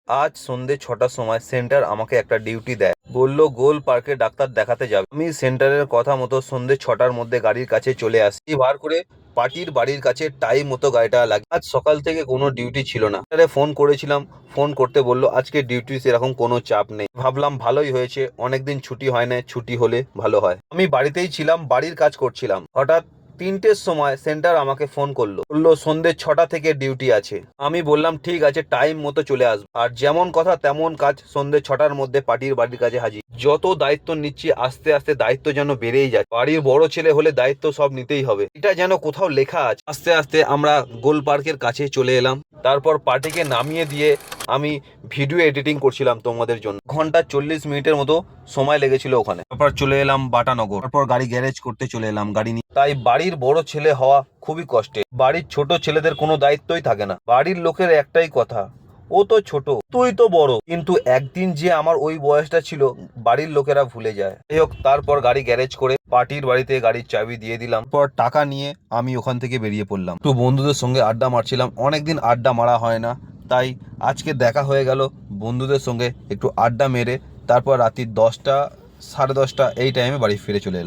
আজ সন্ধে ৬টার সময় সেন্টার আমাকে একটা ডিউটি দেয়, বলল গোল পার্কে ডাক্তার দেখাতে যাবে। আমি সেন্টারের কথা মতো সন্ধে ৬টার মধ্যে গাড়ির কাছে চলে আসি, বার করে পার্টির বাড়ির কাছে টাইম মতো গাড়িটা লাগে। আজ সকাল থেকে কোনো ডিউটি ছিল না। ফোন করেছিলাম, ফোন করতে বলল আজকে ডিউটি সেরকম কোনো চাপ নেই। ভাবলাম ভালোই হয়েছে, অনেকদিন ছুটি হয় না, ছুটি হলে ভালো হয়। আমি বাড়িতেই ছিলাম, বাড়ির কাজ করছিলাম। হঠাৎ ৩টের সময় সেন্টার আমাকে ফোন করলো, বললো সন্ধে ৬টা থেকে ডিউটি আছে। আমি বললাম ঠিক আছে, টাইম মতো চলে আসবো। আর যেমন কথা তেমন কাজ, সন্ধে ৬টার মধ্যে পার্টির বাড়ির কাছে হাজির। যত দায়িত্ব নিচ্ছি আস্তে আস্তে দায়িত্ব যেন বেড়েই যায়। বাড়ির বড় ছেলে হলে দায়িত্ব সব নিতেই হবে, এটা যেন কোথাও লেখা আছে। আস্তে আস্তে আমরা গোল পার্কের কাছে চলে এলাম। তারপর পার্টিকে নামিয়ে দিয়ে আমি ভিডিও এডিটিং করছিলাম তোমাদের জন্য। ঘন্টা ৪০ মিনিটের মতো সময় লেগেছিল ওখানে। তারপর চলে এলাম বাটানগর। তারপর গাড়ি গ্যারেজ করতে চলে এলাম গাড়ি নিয়ে। তাই বাড়ির বড় ছেলে হওয়া খুবই কষ্টের। বাড়ির ছোট ছেলেদের কোনো দায়িত্বই থাকে না। বাড়ির লোকের একটাই কথা, ও তো ছোট, তুই তো বড়। কিন্তু একদিন যে আমার ওই বয়সটা ছিল বাড়ির লোকেরা ভুলে যায়। যাই হোক, তারপর গাড়ি গ্যারেজ করে পার্টির বাড়িতে গাড়ির চাবি দিয়ে দিলাম। পর টাকা নিয়ে আমি ওখান থেকে বেরিয়ে পড়লাম। একটু বন্ধুদের সঙ্গে আড্ডা মারছিলাম, অনেকদিন আড্ডা মারা হয় না, তাই আজকে দেখা হয়ে গেল বন্ধুদের সঙ্গে। একটু আড্ডা মেরে তারপর রাত্রি 10টা, সাড়ে 10টা এই টাইমে বাড়ি ফিরে চলে এলাম।